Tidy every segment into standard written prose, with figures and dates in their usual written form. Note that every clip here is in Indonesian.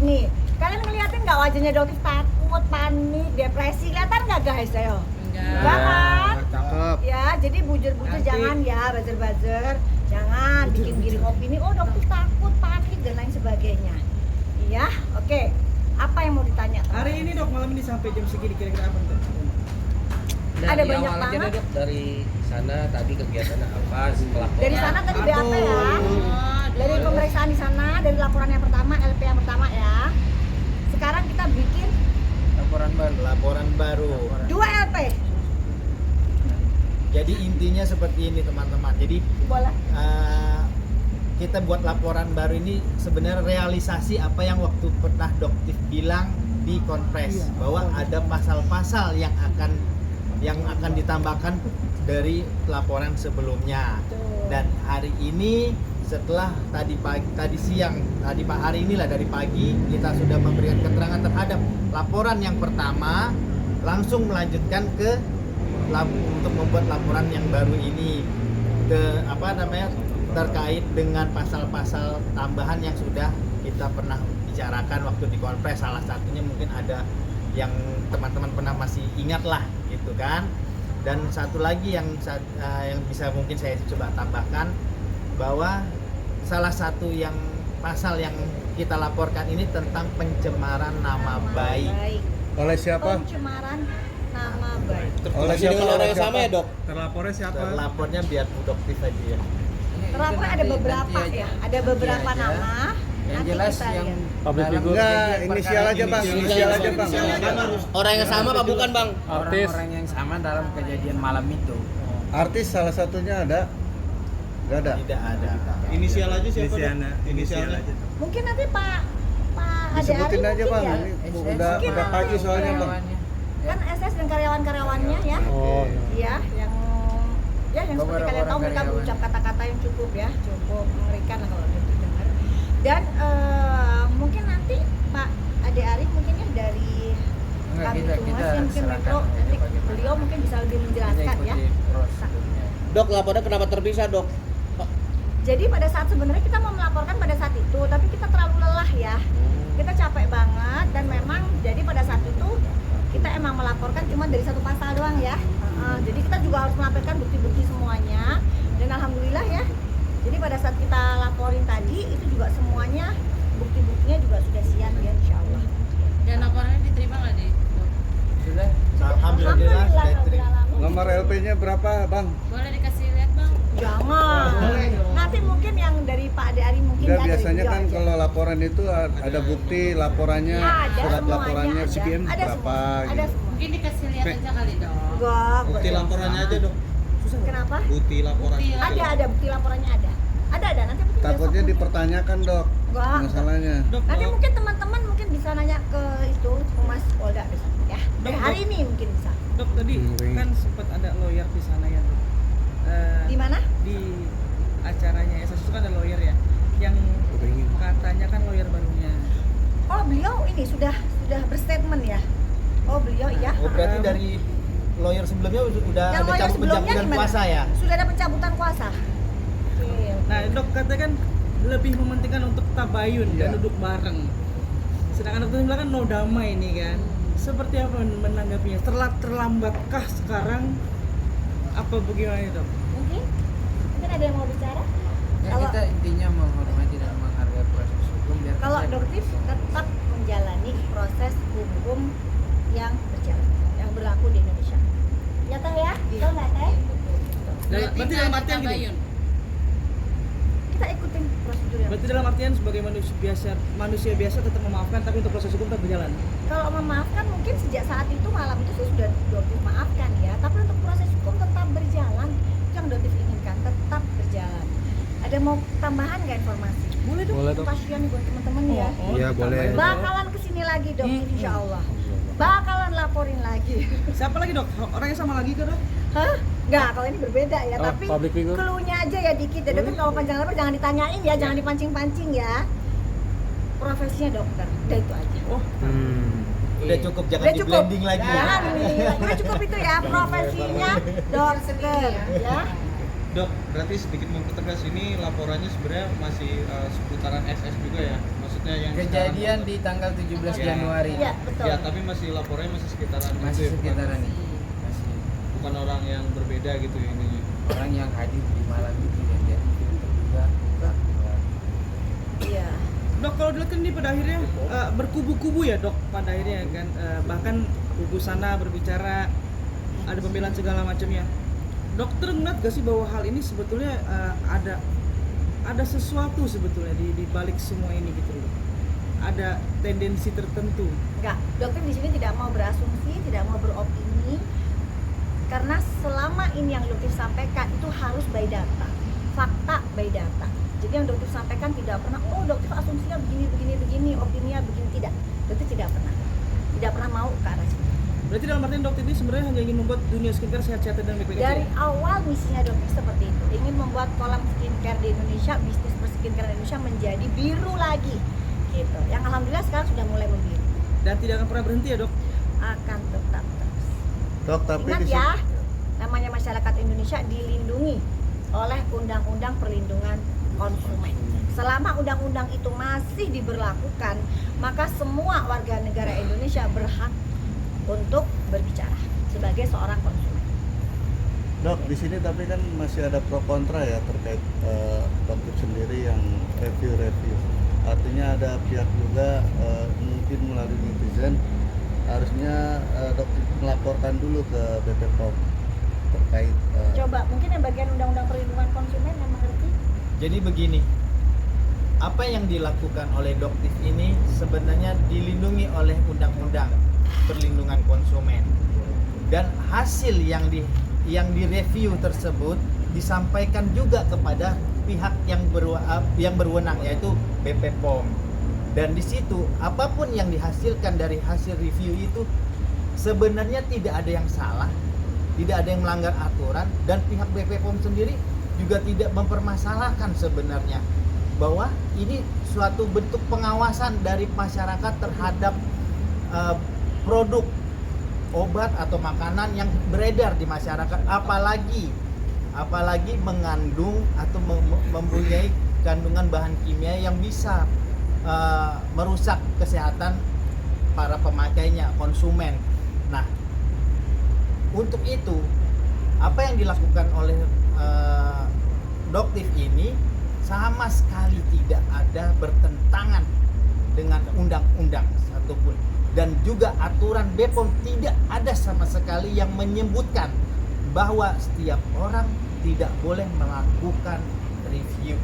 nih. Kalian ngeliatin nggak wajahnya dokter takut, panik, depresi? Kelihatan nggak guys? Ayo. Enggak kan? Cakep. Ya, jadi bujur-bujur jangan ya, buzzer-buzzer. Jangan bikin giring opini, oh dokter takut, panik dan lain sebagainya. Iya, oke. Apa yang mau ditanya? Hari ini dok, malam ini sampai jam segini kira-kira apa dok? Ada Dari banyak awal aja banget. deh, Dok. Dari sana tadi kegiatannya apa, pelaporan. Dari sana tadi BAP ya. Dari pemeriksaan di sana, dari laporan yang pertama, LP yang pertama ya. Sekarang kita bikin Laporan baru. 2 LP. Jadi intinya seperti ini teman-teman. Jadi Boleh. kita buat laporan baru ini sebenarnya realisasi apa yang waktu pernah Doktif bilang di konpres, bahwa ada pasal-pasal yang akan ditambahkan dari laporan sebelumnya. Dan hari ini setelah tadi hari inilah dari pagi kita sudah memberikan keterangan terhadap laporan yang pertama, langsung melanjutkan ke untuk membuat laporan yang baru ini terkait dengan pasal-pasal tambahan yang sudah kita pernah bicarakan waktu di konpres. Salah satunya mungkin ada yang teman-teman pernah masih ingat lah gitu kan. Dan satu lagi yang bisa mungkin saya coba tambahkan, bahwa salah satu yang pasal yang kita laporkan ini tentang pencemaran nama baik. Oleh siapa? Pencemaran nama baik. Oleh siapa? Dengan orang yang sama ya, Dok? Terlapornya siapa? Terlapornya biar Bu Doktif aja ya. Terlapor ada beberapa ya, ada beberapa nama. Yang Nanti jelas kita yang lihat. Public figure. Enggak, inisial aja bang, inisial aja bang. Orang yang sama apa bukan, Bang? Artis. orang-orang yang sama dalam kejadian malam itu. Artis salah satunya ada? Gak ada. Tidak ada. Inisial aja siapa? Inisial aja. Mungkin nanti Pak Ade Disebutin Ari aja mungkin bang, ya. ini Mungkin udah pagi nanti soalnya bang. Kan SS dan karyawan-karyawannya ya. Oh. Iya, yang seperti Beberapa kalian tahu orang mereka karyawan. berucap kata-kata yang cukup mengerikan lah kalau gitu dengar. Dan mungkin nanti Pak Ade Ari mungkin ya dari Enggak, kami kita Tumas yang mungkin serahkan Metro, nanti bagaimana. beliau mungkin bisa lebih Kita menjelaskan ya. ikuti prosedurnya. Dok, laporannya kenapa terpisah, Dok? Jadi pada saat sebenarnya kita mau melaporkan pada saat itu, tapi kita terlalu lelah ya. Kita capek banget dan memang jadi pada saat itu kita emang melaporkan cuma dari satu pasal doang ya. Jadi kita juga harus melaporkan bukti-bukti semuanya dan alhamdulillah ya. Jadi pada saat kita laporin tadi itu juga semuanya bukti-buktinya juga sudah siap ya insyaallah. Dan laporannya diterima nggak di? Sudah. Alhamdulillah sudah diterima. alamin. Nomor LP-nya berapa bang? Boleh dikasih lihat, Bang? Jangan. Nanti mungkin yang dari Pak Ade Ari mungkin Enggak, ya, dari biasanya beliau kan aja. kalau laporan itu ada bukti laporannya, Ada surat semuanya, laporannya ada. sekian Ada berapa semua, ada gitu. semua. Mungkin dikasih lihat aja kali, Dok. Enggak, Bukti laporannya aja dok. Kenapa? Bukti laporan. Bukti ya. Ada bukti laporannya ada. Ada nanti mungkin Takutnya besok dipertanyakan dok Enggak. masalahnya. Dok, Nanti mungkin teman-teman mungkin bisa nanya ke itu Humas Polda besok ya. Hari ini mungkin bisa. Dok tadi kan sempat ada lawyer di sana ya. Dok. Di mana? Di acaranya SS itu kan ada lawyer ya. Yang katanya kan lawyer barunya. Oh, beliau ini sudah berstatement ya. Oh, beliau iya. Oh, berarti dari lawyer sebelumnya udah Yang ada lawyer sebelumnya pencabutan gimana? kuasa ya? Sudah ada pencabutan kuasa. Oke. Nah dok katanya kan lebih mementingkan untuk tabayun Iya. dan duduk bareng. Sedangkan dokter bilang kan no damai ini kan. Seperti apa menanggapinya? Terlambatkah sekarang? Apa bagaimana dok? Mungkin ada yang mau bicara? Ya, Kalau- kita intinya menghormati dan menghargai proses hukum biar Kalau kita Doktif bisa- tetap menjalani proses hukum yang berjalan, yang berlaku di Indonesia. Ya Teh ya? Betul nggak Teh? Berarti dalam artian gini. Tabayun. Kita ikutin prosedur yang Berarti dalam artian sebagai manusia biasa tetap memaafkan tapi untuk proses hukum tetap berjalan. kalau memaafkan mungkin sejak saat itu malam itu sih sudah Doktif maafkan ya, tapi untuk proses hukum tetap berjalan. Itu yang Doktif inginkan tetap berjalan. Ada mau tambahan nggak informasi? Boleh dok. Boleh dok. Pasien buat teman-teman ya. Iya, boleh. Bakalan kesini lagi dok, insya Allah. Bakalan laporin lagi. Siapa lagi dok? Orangnya sama lagi kan dok? Hah? Enggak, kalau ini berbeda ya, Oh, tapi public figure. clue-nya aja ya dikit ya. Dokter kalau panjang lebar jangan ditanyain ya, jangan dipancing-pancing ya. Profesinya dokter, udah itu aja. Oh Udah cukup, jangan Udah di cukup. blending lagi ya. Jangan udah cukup itu ya, profesinya dokter ya. Dok, berarti sedikit mempertegas ini laporannya sebenarnya masih seputaran SS juga ya? Maksudnya Ya, yang Kejadian di tanggal 17 Ya. Januari. Iya, betul. Ya, tapi masih laporannya masih sekitaran Masih itu ya, sekitaran bukan- itu. Masih bukan orang yang berbeda gitu ya ininya. orang yang hadir di malam itu yang jadi terduga pelaku. Iya. Dok, kalau dilihat kan ini pada akhirnya berkubu-kubu ya dok, pada akhirnya kan bahkan kubu sana berbicara ada pembelaan segala macamnya. Dokter ngeliat gak sih bahwa hal ini sebetulnya ada sesuatu sebetulnya di balik semua ini gitu loh. Ada tendensi tertentu. Enggak, dokter di sini tidak mau berasumsi, tidak mau beropini, karena selama ini yang dokter sampaikan itu harus by data, fakta by data. Jadi yang dokter sampaikan tidak pernah, oh dokter asumsinya begini, opininya begini, tidak. Dokter tidak pernah mau ke arah situ. Berarti dalam artian dokter ini sebenarnya hanya ingin membuat dunia skincare sehat-sehat dan baik-baik aja. Dari awal misinya dokter seperti itu, ingin membuat kolam skincare di Indonesia, bisnis berskincare di Indonesia menjadi biru lagi, gitu. Yang alhamdulillah sekarang sudah mulai membiru, Dan tidak akan pernah berhenti ya dok. akan tetap terus. Dok, tapi Ingat di ya, namanya masyarakat Indonesia dilindungi oleh Undang-Undang Perlindungan Konsumen. Selama undang-undang itu masih diberlakukan, maka semua warga negara Indonesia berhak untuk berbicara sebagai seorang konsumen. Dok, di sini tapi kan masih ada pro kontra ya terkait dokter sendiri yang review. Artinya ada pihak juga mungkin melalui netizen harusnya dokter melaporkan dulu ke BP POM terkait Coba, mungkin yang bagian Undang-Undang Perlindungan Konsumen yang mengerti. Jadi begini, apa yang dilakukan oleh Doktif ini sebenarnya dilindungi oleh Undang-Undang Perlindungan Konsumen, dan hasil yang direview tersebut disampaikan juga kepada pihak yang berwenang, yaitu BP POM. Dan di situ apapun yang dihasilkan dari hasil review itu sebenarnya tidak ada yang salah, tidak ada yang melanggar aturan, dan pihak BP POM sendiri juga tidak mempermasalahkan sebenarnya bahwa ini suatu bentuk pengawasan dari masyarakat terhadap produk obat atau makanan yang beredar di masyarakat, apalagi mengandung atau mempunyai kandungan bahan kimia yang bisa merusak kesehatan para pemakainya, konsumen. Nah, untuk itu apa yang dilakukan oleh Doktif ini sama sekali tidak ada bertentangan dengan undang-undang satupun, dan juga aturan BPOM tidak ada sama sekali yang menyebutkan bahwa setiap orang tidak boleh melakukan review.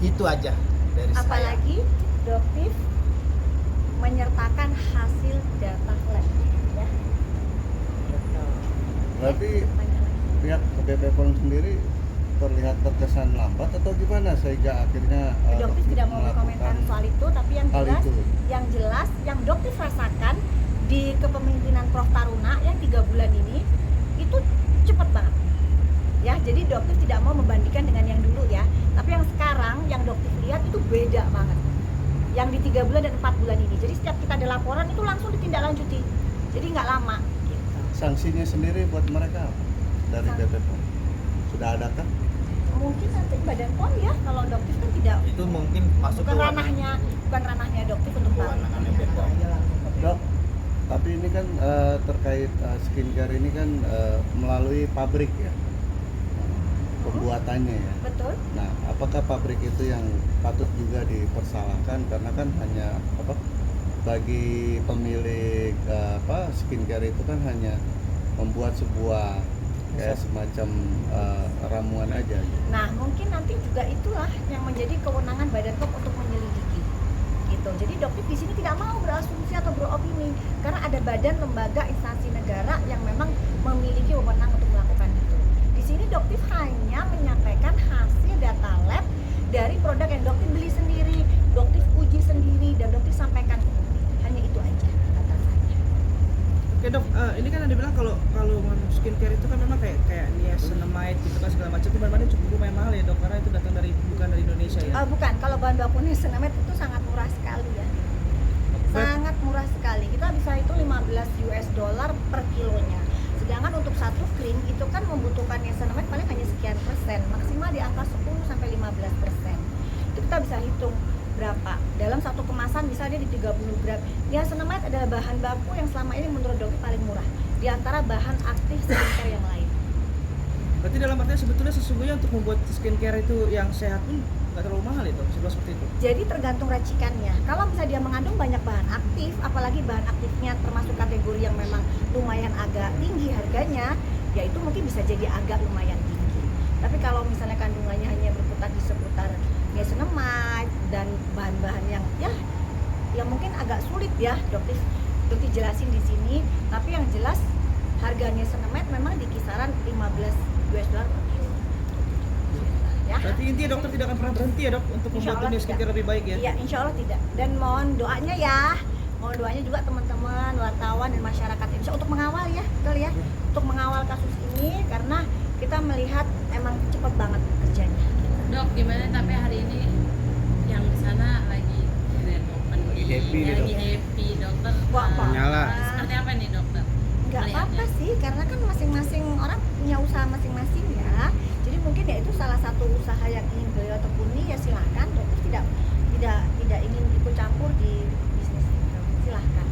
Itu aja dari saya. Apalagi Doktif menyertakan hasil data lab, ya. berarti pihak BP POM sendiri terlihat terkesan lambat atau gimana sehingga akhirnya Doktif tidak mau melakukan berkomentar soal itu, tapi yang hal jelas, itu. yang Doktif rasakan di kepemimpinan Prof Taruna yang 3 bulan ini itu cepat banget. Ya, jadi Doktif tidak mau membandingkan dengan yang dulu ya, tapi yang sekarang yang Doktif lihat itu beda banget. Yang di 3 bulan dan 4 bulan ini. Jadi setiap kita ada laporan itu langsung ditindaklanjuti. Jadi nggak lama gitu. Sanksinya sendiri buat mereka apa? Dari BP POM sudah adakah? Mungkin nanti Badan POM ya, kalau Doktif kan tidak, Itu mungkin masuk bukan ke ranahnya Doktif untuk tahu. kewenangannya BPOM. Dok, tapi ini kan terkait skincare ini kan melalui pabrik ya pembuatannya ya. Betul. Nah, apakah pabrik itu yang patut juga dipersalahkan karena kan hanya bagi pemilik skincare itu kan hanya membuat sebuah kayak semacam ramuan aja gitu. Nah, mungkin nanti juga itulah yang menjadi kewenangan Badan POM untuk menyelidiki. Gitu. Jadi Doktif di sini tidak mau berasumsi atau beropini karena ada badan, lembaga, instansi negara yang memang memiliki wewenang untuk melakukan itu. Di sini Doktif hanya menyampaikan hasil data lab dari produk yang Doktif beli sendiri, Doktif uji sendiri, dan Doktif sampaikan ke publik. Hanya itu aja batasannya. Oke dok, ini kan ada bilang kalau skincare itu kan memang kayak niacinamide gitu kan segala macam itu bahan-bahannya cukup lumayan mahal ya dok, karena itu datang bukan dari Indonesia ya. Bukan, kalau bahan baku niacinamide itu sangat murah sekali ya. Sangat murah sekali. Kita bisa itu $15 per kilonya. Sedangkan untuk satu krim itu kan membutuhkan niacinamide paling hanya sekian persen, maksimal di angka 10-15%. Itu kita bisa hitung berapa. Dalam satu kemasan misalnya di 30 gram. Niacinamide adalah bahan baku yang selama ini menurut dokter paling murah di antara bahan aktif skincare yang lain. Berarti dalam artinya sebetulnya sesungguhnya untuk membuat skincare itu yang sehat pun nggak terlalu mahal itu, seperti itu. Jadi tergantung racikannya. Kalau misalnya dia mengandung banyak bahan aktif, apalagi bahan aktifnya termasuk kategori yang memang lumayan agak tinggi harganya, ya itu mungkin bisa jadi agak lumayan tinggi. Tapi kalau misalnya kandungannya hanya berputar di seputar niacinamide dan bahan-bahan yang ya mungkin agak sulit ya dokter jelasin di sini. Tapi yang jelas harga niacinamide memang di kisaran $15 per kilo. Ya. Berarti intinya dokter tidak akan pernah berhenti ya dok untuk Insya membuat Allah dunia skincare tidak. lebih baik ya? Iya, insya Allah tidak. Dan mohon doanya ya, mohon doanya juga teman-teman wartawan dan masyarakat Indonesia untuk mengawal ya, betul ya, untuk mengawal kasus ini karena kita melihat emang cepat banget kerjanya. Dok, gimana tapi hari ini yang di sana lagi grand open Lagi happy nih, lagi Dok. happy dokter. Wah, apa? Nyala. Seperti apa nih dokter? Nggak Melihatnya. apa-apa sih, karena kan masing-masing orang punya usaha masing-masing ya. Jadi mungkin ya itu salah satu usaha yang ingin beliau tekuni ya silahkan. Dokter tidak ingin ikut campur di bisnis itu, silahkan.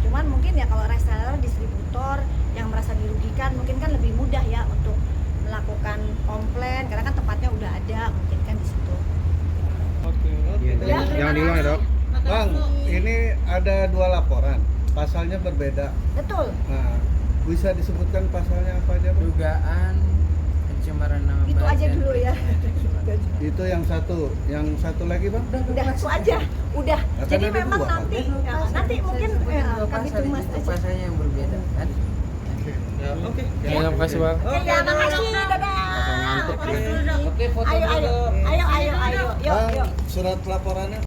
Cuman mungkin ya kalau reseller, distributor yang merasa dirugikan mungkin kan lebih mudah ya untuk melakukan komplain karena kan tempatnya udah ada mungkin kan di situ. Oke. Ya, Jangan diulang ya dok. Bang, ini ada 2 laporan, pasalnya berbeda. Betul. Nah, bisa disebutkan pasalnya apa aja, Bang? Dugaan pencemaran nama Itu baik aja dan dulu ya. Itu yang satu lagi, Bang? Udah itu aja. Udah. Akan Jadi ada memang 2, Pak? nanti mungkin kami tumas itu aja. pasalnya yang berbeda kan. Oke. Ya, terima kasih bang. Oke, ya, makasih. Dadah. Ngantuk ya. Makasih dulu, dok. Oke, foto Ayo, dulu. ayo. Ayo. Yuk, Bang, yuk. surat laporannya